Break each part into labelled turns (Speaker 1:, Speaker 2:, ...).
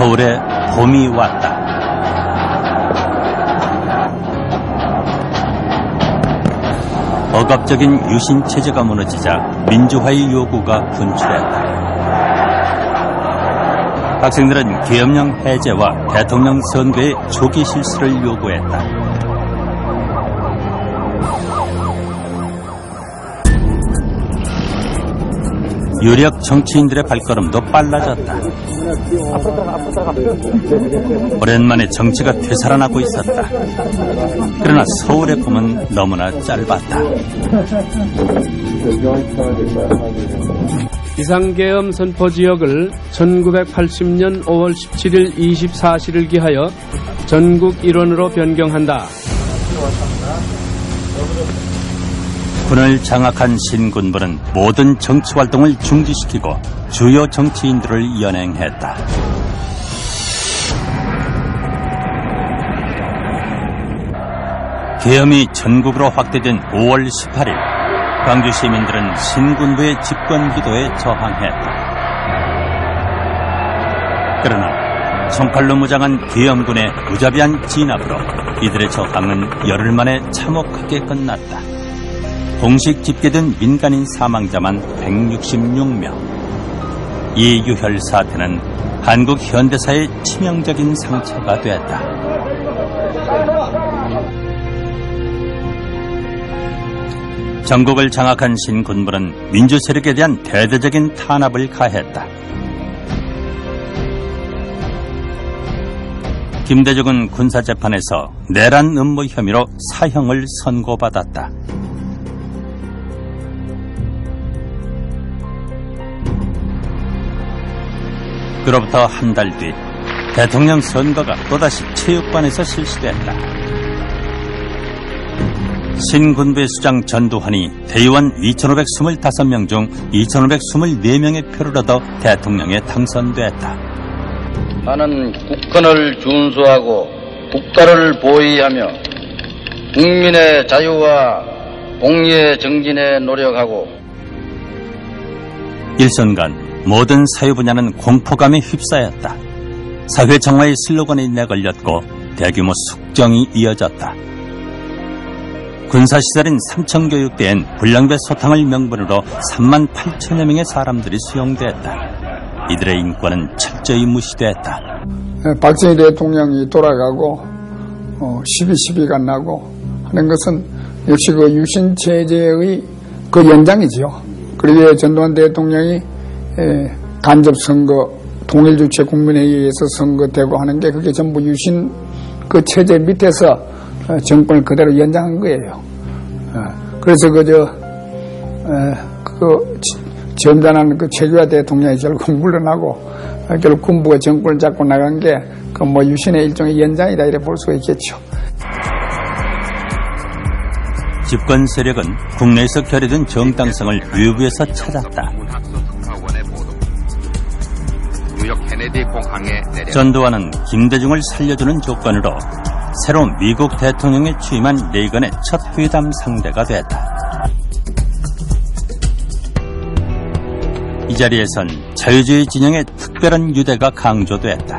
Speaker 1: 서울에 봄이 왔다. 억압적인 유신 체제가 무너지자 민주화의 요구가 분출했다. 학생들은 계엄령 해제와 대통령 선거의 조기 실시를 요구했다. 유력 정치인들의 발걸음도 빨라졌다. 오랜만에 정치가 되살아나고 있었다. 그러나 서울의 봄은 너무나 짧았다.
Speaker 2: 비상계엄 선포 지역을 1980년 5월 17일 24시를 기하여 전국 일원으로 변경한다.
Speaker 1: 군을 장악한 신군부는 모든 정치활동을 중지시키고 주요 정치인들을 연행했다. 계엄이 전국으로 확대된 5월 18일 광주 시민들은 신군부의 집권기도에 저항했다. 그러나 총칼로 무장한 계엄군의 무자비한 진압으로 이들의 저항은 열흘 만에 참혹하게 끝났다. 공식 집계된 민간인 사망자만 166명. 이 유혈 사태는 한국 현대사의 치명적인 상처가 됐다. 전국을 장악한 신군부는 민주 세력에 대한 대대적인 탄압을 가했다. 김대중은 군사재판에서 내란 음모 혐의로 사형을 선고받았다. 그로부터 한 달 뒤 대통령 선거가 또다시 체육관에서 실시됐다. 신군부의 수장 전두환이 대의원 2,525명 중 2,524명의 표를 얻어 대통령에 당선됐다.
Speaker 3: 나는 국헌을 준수하고 국가를 보위하며 국민의 자유와 공의의 정진에 노력하고.
Speaker 1: 일순간 모든 사회 분야는 공포감에 휩싸였다. 사회 정화의 슬로건이 내걸렸고 대규모 숙정이 이어졌다. 군사시설인 삼청교육대엔 불량배 소탕을 명분으로 3만 8천여 명의 사람들이 수용됐다. 이들의 인권은 철저히 무시됐다.
Speaker 4: 박정희 대통령이 돌아가고 12.12가 나고 하는 것은 역시 그 유신체제의 그 연장이지요. 그리고 전두환 대통령이 간접선거, 동일주체 국민회의에 의해서 선거되고 하는 게 그게 전부 유신 그 체제 밑에서 정권을 그대로 연장한 거예요. 그래서 점잖은 그 최규하 대통령이 결국 물러나고 결국 군부가 정권을 잡고 나간 게 그 뭐 유신의 일종의 연장이다 이래 볼 수가 있겠죠.
Speaker 1: 집권 세력은 국내에서 결여된 정당성을 외부에서 찾았다. 전두환은 김대중을 살려주는 조건으로 새로 미국 대통령에 취임한 레이건의 첫 회담 상대가 됐다. 이 자리에선 자유주의 진영의 특별한 유대가 강조됐다.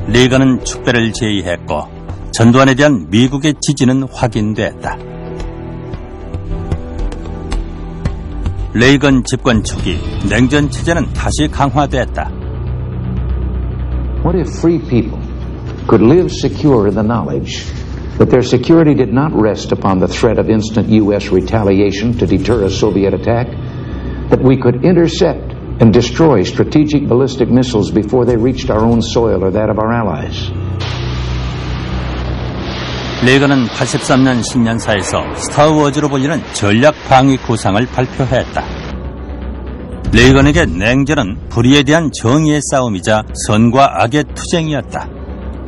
Speaker 1: 레이건은 축배를 제의했고 전두환에 대한 미국의 지지는 확인됐다. 레이건 집권 초기 냉전 체제는 다시 강화됐다.
Speaker 5: What if free people could live secure in the knowledge that their security did not rest upon the threat of instant U.S. retaliation to deter a Soviet attack, that we could intercept and destroy strategic ballistic missiles before they reached our own soil or that of our allies?
Speaker 1: 레이건은 83년 신년사에서 스타워즈로 불리는 전략 방위 구상을 발표했다. 레이건에게 냉전은 불의에 대한 정의의 싸움이자 선과 악의 투쟁이었다.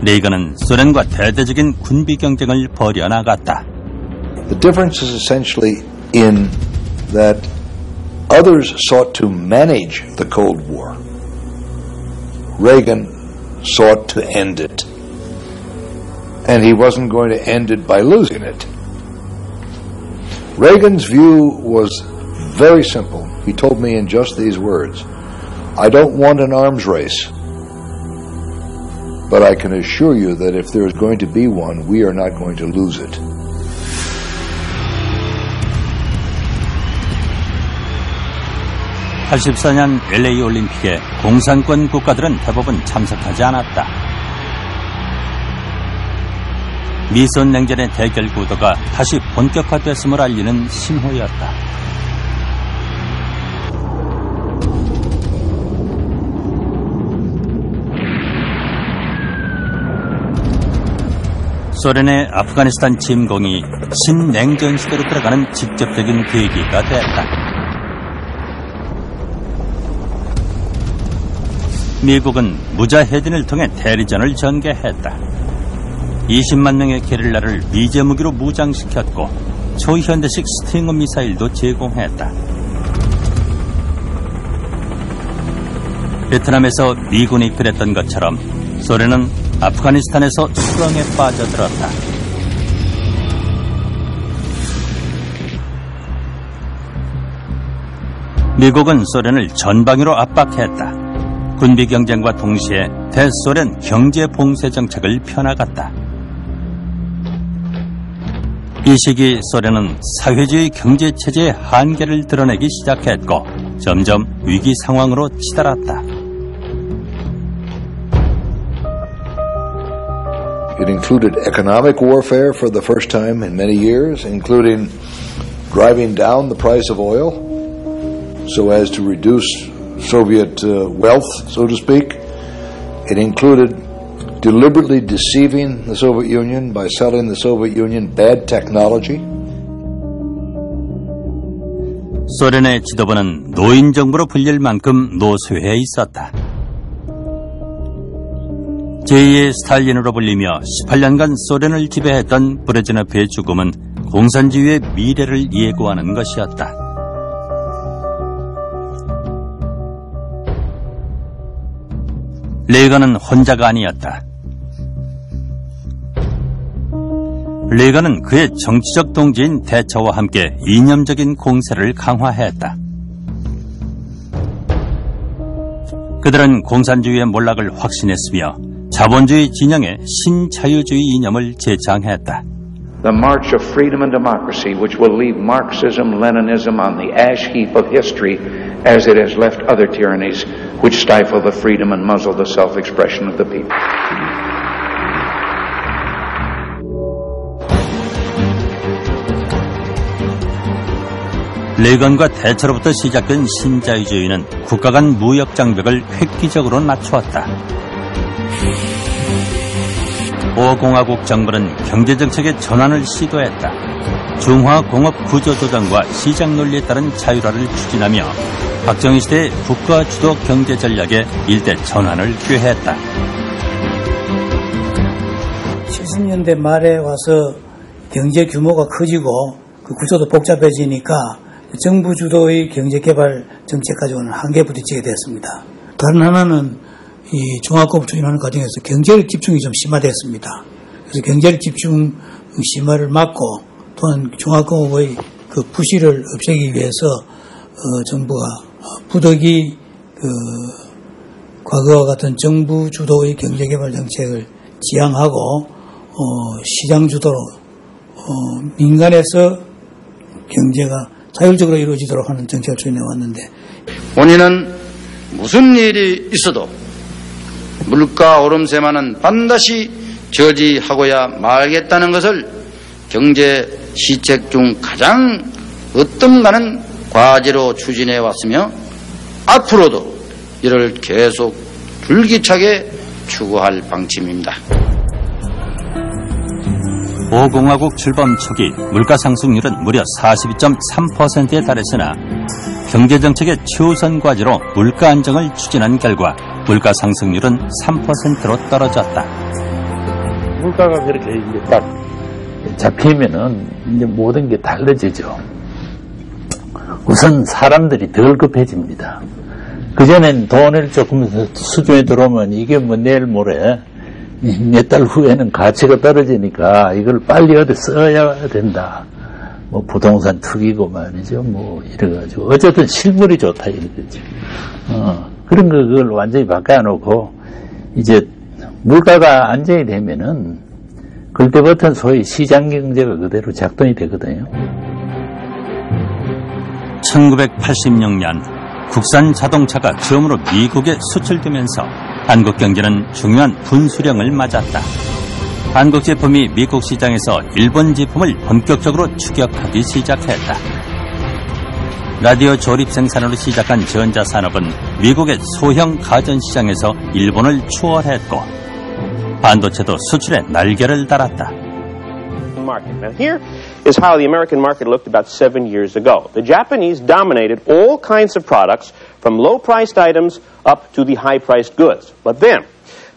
Speaker 1: 레이건은 소련과 대대적인 군비 경쟁을 벌여나갔다.
Speaker 6: The difference is essentially in that others sought to manage the Cold War. Reagan sought to end it. And he wasn't going to end it by losing it. Reagan's view was very simple. He told me in just these words, I don't want an arms race, but I can assure you that if there is going to be one, we are not going to lose it.
Speaker 1: (84년) LA 올림픽에 공산권 국가들은 대부분 참석하지 않았다. 미소년 냉전의 대결 구도가 다시 본격화됐음을 알리는 신호였다. 소련의 아프가니스탄 침공이 신냉전 시대로 들어가는 직접적인 계기가 됐다. 미국은 무자헤딘을 통해 대리전을 전개했다. 20만 명의 게릴라를 미제 무기로 무장시켰고 초현대식 스팅어 미사일도 제공했다. 베트남에서 미군이 그랬던 것처럼 소련은 아프가니스탄에서 수렁에 빠져들었다. 미국은 소련을 전방위로 압박했다. 군비 경쟁과 동시에 대소련 경제 봉쇄 정책을 펴나갔다. 이 시기 소련은 사회주의 경제 체제의 한계를 드러내기 시작했고 점점 위기 상황으로 치달았다.
Speaker 6: It included economic warfare for the first time in many years, including driving down the price of oil so as to reduce Soviet wealth, so to speak. It included deliberately deceiving the Soviet Union by selling the Soviet Union bad technology.
Speaker 1: 소련의 지도부는 노인 정부로 불릴 만큼 노쇠해 있었다. 제2의 스탈린으로 불리며 18년간 소련을 지배했던 브레즈네프의 죽음은 공산주의의 미래를 예고하는 것이었다. 레이건은 혼자가 아니었다. 레이건은 그의 정치적 동지인 대처와 함께 이념적인 공세를 강화했다. 그들은 공산주의의 몰락을 확신했으며 자본주의 진영의 신자유주의 이념을 제창했다.
Speaker 5: The march of freedom and democracy, which will leave Marxism, Leninism on the ash heap of history as it has left other tyrannies which stifle the freedom and muzzle the self-expression of the people.
Speaker 1: 레이건과 대처로부터 시작된 신자유주의는 국가 간 무역 장벽을 획기적으로 낮추었다. 5공화국 정부는 경제정책의 전환을 시도했다. 중화공업 구조조정과 시장 논리에 따른 자율화를 추진하며 박정희 시대의 국가 주도 경제 전략에 일대 전환을 꾀했다.
Speaker 7: 70년대 말에 와서 경제 규모가 커지고 그 구조도 복잡해지니까 정부 주도의 경제개발 정책 가지고는 한계에 부딪히게 됐습니다. 다른 하나는 이 종합공업 추진하는 과정에서 경제력 집중이 좀 심화됐습니다. 그래서 경제력 집중 심화를 막고 또한 종합공업의 그 부실을 없애기 위해서 정부가 부득이 과거와 같은 정부 주도의 경제개발 정책을 지향하고 시장 주도로 민간에서 경제가 자율적으로 이루어지도록 하는 정책을 추진해 왔는데
Speaker 3: 본인은 무슨 일이 있어도 물가 오름세만은 반드시 저지하고야 말겠다는 것을 경제 시책 중 가장 으뜸가는 과제로 추진해 왔으며 앞으로도 이를 계속 줄기차게 추구할 방침입니다.
Speaker 1: 5공화국 출범 초기 물가 상승률은 무려 42.3%에 달했으나 경제정책의 최우선 과제로 물가 안정을 추진한 결과 물가 상승률은 3%로 떨어졌다.
Speaker 8: 물가가 그렇게 이제 딱 잡히면은 이제 모든 게 달라지죠. 우선 사람들이 덜 급해집니다. 그전엔 돈을 조금 수준에 들어오면 이게 뭐 내일 모레 몇 달 후에는 가치가 떨어지니까 이걸 빨리 어디 써야 된다. 뭐 부동산 투기고 말이죠. 뭐 이래가지고 어쨌든 실물이 좋다 이거지. 그런 거 그걸 완전히 바꿔놓고 이제 물가가 안정이 되면은 그때부터는 소위 시장 경제가 그대로 작동이 되거든요.
Speaker 1: 1986년 국산 자동차가 처음으로 미국에 수출되면서 한국 경제는 중요한 분수령을 맞았다. 한국 제품이 미국 시장에서 일본 제품을 본격적으로 추격하기 시작했다. 라디오 조립 생산으로 시작한 전자산업은 미국의 소형 가전시장에서 일본을 추월했고 반도체도 수출에 날개를 달았다.
Speaker 9: Now here is how the American market looked about 7 years ago. The Japanese dominated all kinds of products from low-priced items up to the high-priced goods. But then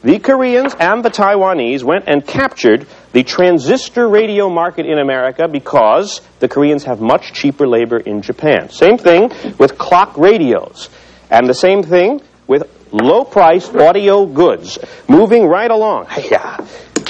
Speaker 9: the Koreans and the Taiwanese went and captured the transistor radio market in America because the Koreans have much cheaper labor in Japan. Same thing with clock radios, and the same thing with low-priced audio goods. Moving right along.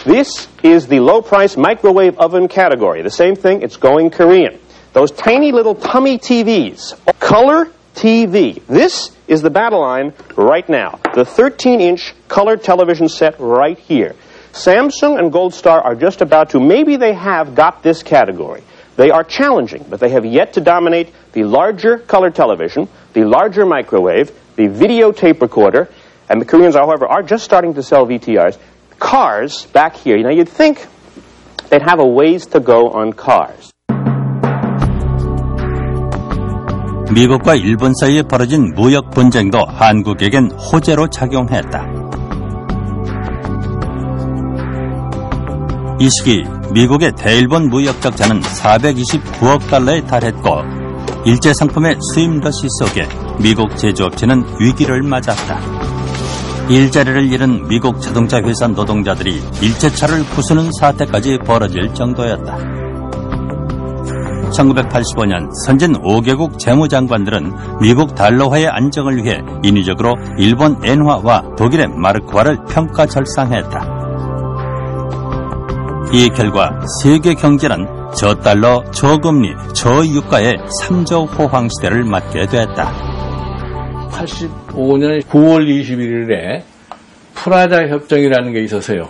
Speaker 9: This is the low-price microwave oven category. The same thing, it's going Korean. Those tiny little tummy TVs. Color TV. This is the battle line right now. The 13-inch color television set right here. Samsung and Gold Star are just about to, maybe they have got this category. They are challenging, but they have yet to dominate the larger color television, the larger microwave, the videotape recorder, and the Koreans, however, are just starting to sell VTRs. Cars back here. Now you'd think they'd have a ways to go on cars.
Speaker 1: 미국과 일본 사이에 벌어진 무역 분쟁도 한국에겐 호재로 작용했다. 이 시기 미국의 대일본 무역 적자는 429억 달러에 달했고 일제 상품의 수입 러시 속에 미국 제조업체는 위기를 맞았다. 일자리를 잃은 미국 자동차 회사 노동자들이 일제차를 부수는 사태까지 벌어질 정도였다. 1985년 선진 5개국 재무장관들은 미국 달러화의 안정을 위해 인위적으로 일본 엔화와 독일의 마르크화를 평가절상했다. 이 결과 세계 경제는 저달러, 저금리, 저유가의 3조 호황 시대를 맞게 됐다.
Speaker 2: 85년 9월 21일에 프라자 협정이라는 게 있었어요.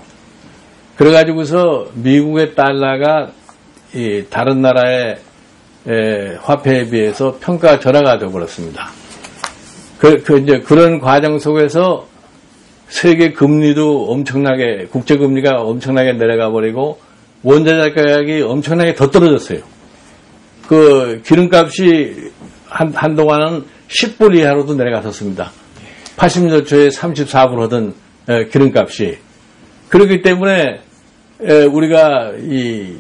Speaker 2: 그래가지고서 미국의 달러가 이 다른 나라의 화폐에 비해서 평가 절하가 되어버렸습니다. 이제 그런 과정 속에서 세계 금리도 엄청나게, 국제 금리가 엄청나게 내려가 버리고 원자재 가격이 엄청나게 더 떨어졌어요. 그 기름값이 한동안은 10불 이하로도 내려갔었습니다. 80년대 초에 34불 하던 기름값이. 그렇기 때문에 우리가 이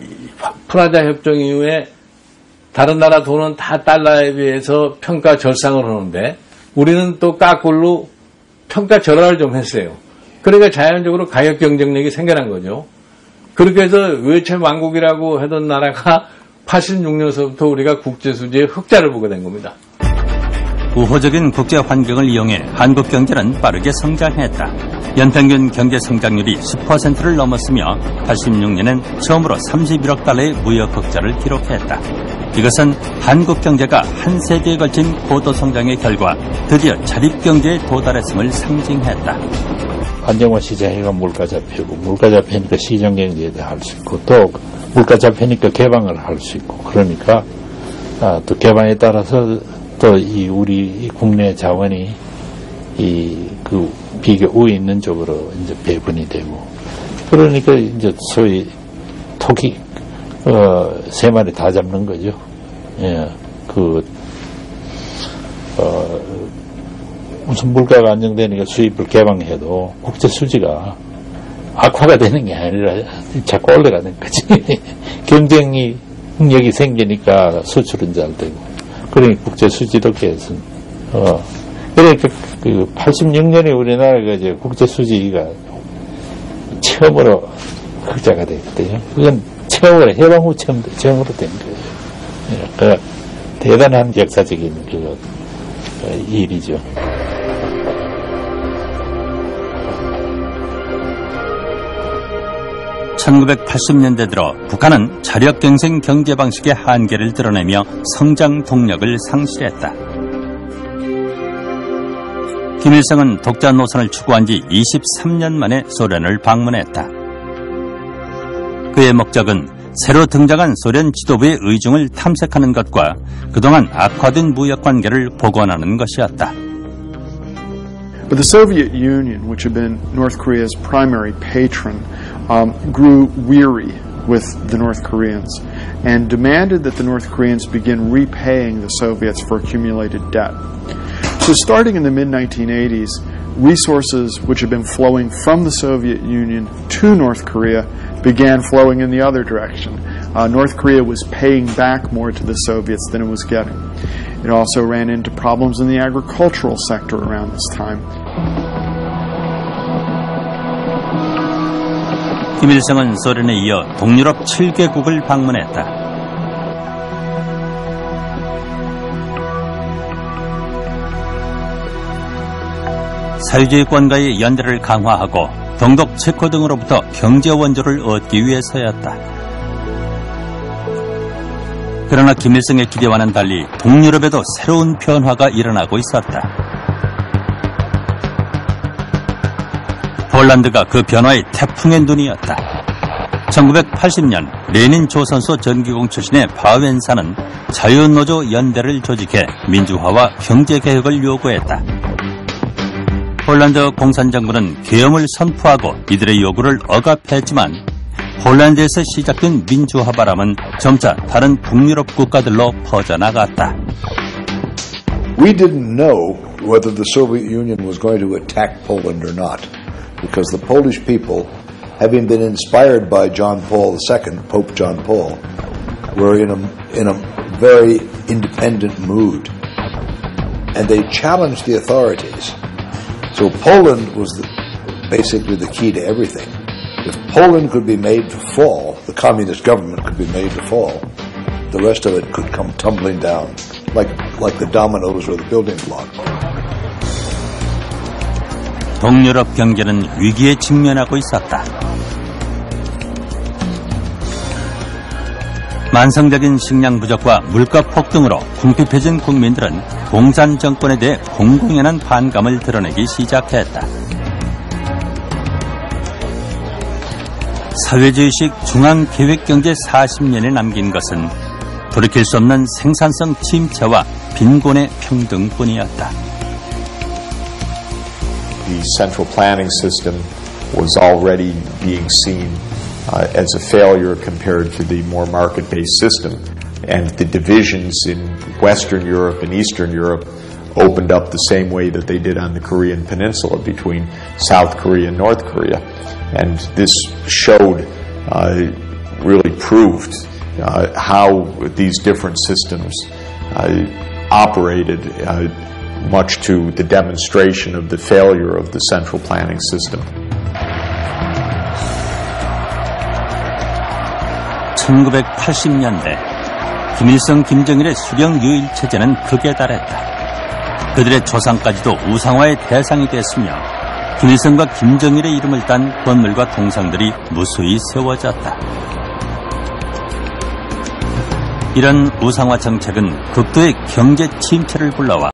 Speaker 2: 프라자 협정 이후에 다른 나라 돈은 다 달러에 비해서 평가 절상을 하는데 우리는 또 까꿀로 평가 절하를 좀 했어요. 그러니까 자연적으로 가격 경쟁력이 생겨난 거죠. 그렇게 해서 외채 왕국이라고 하던 나라가 86년서부터 우리가 국제수지의 흑자를 보게 된 겁니다.
Speaker 1: 우호적인 국제 환경을 이용해 한국 경제는 빠르게 성장했다. 연평균 경제 성장률이 10%를 넘었으며 86년엔 처음으로 31억 달러의 무역 흑자를 기록했다. 이것은 한국 경제가 한 세기에 걸친 고도 성장의 결과 드디어 자립 경제에 도달했음을 상징했다.
Speaker 8: 안정화 시장이가 물가 잡히고 물가 잡히니까 시장 경제에 할 수 있고 또 물가 잡히니까 개방을 할 수 있고 그러니까 또 개방에 따라서 또 이 우리 국내 자원이 그 비교 우에 있는 쪽으로 이제 배분이 되고 그러니까 이제 소위 토끼 3마리 다 잡는 거죠. 예, 무슨 물가가 안정되니까 수입을 개방해도 국제 수지가 악화가 되는 게 아니라 자꾸 올라가는 거지. 경쟁이 능력이 생기니까 수출은 잘 되고, 그러니까 국제 수지도 개선. 그러니까 그 86년에 우리나라가 이제 국제 수지가 처음으로 흑자가 됐거든요. 그건 처음으로 해방 후 처음으로 된 거예요. 그러니까 대단한 역사적인 일이죠.
Speaker 1: (1980년대) 들어 북한은 자력갱생 경제 방식의 한계를 드러내며 성장 동력을 상실했다. 김일성은 독자 노선을 추구한 지 23년 만에 소련을 방문했다. 그의 목적은 새로 등장한 소련 지도부의 의중을 탐색하는 것과 그동안 악화된 무역 관계를 복원하는 것이었다.
Speaker 10: But the Soviet Union, which had been North Korea's primary patron, grew weary with the North Koreans and demanded that the North Koreans begin repaying the Soviets for accumulated debt. So starting in the mid-1980s, resources which had been flowing from the Soviet Union to North Korea began flowing in the other direction. North Korea was paying back more to the Soviets than it was getting. It also ran into problems in the agricultural sector around this time.
Speaker 1: 김일성은 소련에 이어 동유럽 7개국을 방문했다. 사회주의권과의 연대를 강화하고 동독 체코 등으로부터 경제 원조를 얻기 위해서였다. 그러나 김일성의 기대와는 달리 동유럽에도 새로운 변화가 일어나고 있었다. 폴란드가 그 변화의 태풍의 눈이었다. 1980년 레닌 조선소 전기공 출신의 바웬사는 자유노조 연대를 조직해 민주화와 경제개혁을 요구했다. 폴란드 공산정부는 계엄을 선포하고 이들의 요구를 억압했지만 폴란드에서 시작된 민주화 바람은 점차 다른 북유럽 국가들로 퍼져나갔다.
Speaker 6: We didn't know whether the Soviet Union was going to attack Poland or not, because the Polish people, having been inspired by John Paul II, Pope John Paul, were in a very independent mood, and they challenged the authorities. So Poland was basically the key to everything. If Poland could be made to fall, the communist government could be made to fall, the rest of it could come tumbling down, like the dominoes or the building block.
Speaker 1: 동유럽 경제는 위기에 직면하고 있었다. 만성적인 식량 부족과 물가 폭등으로 궁핍해진 국민들은 공산 정권에 대해 공공연한 반감을 드러내기 시작했다. 사회주의식 중앙계획경제 40년에 남긴 것은 돌이킬 수 없는 생산성 침체와 빈곤의 평등뿐이었다.
Speaker 11: The central planning system was already being seen as a failure compared to the more market-based system. And the divisions in Western Europe and Eastern Europe opened up the same way that they did on the Korean Peninsula between South Korea and North Korea. And this showed, really proved how these different systems operated, much to the demonstration of the failure of the central planning system.
Speaker 1: 1980년대 김일성, 김정일의 수령 유일 체제는 극에 달했다. 그들의 조상까지도 우상화의 대상이 됐으며 김일성과 김정일의 이름을 딴 건물과 동상들이 무수히 세워졌다. 이런 우상화 정책은 극도의 경제 침체를 불러와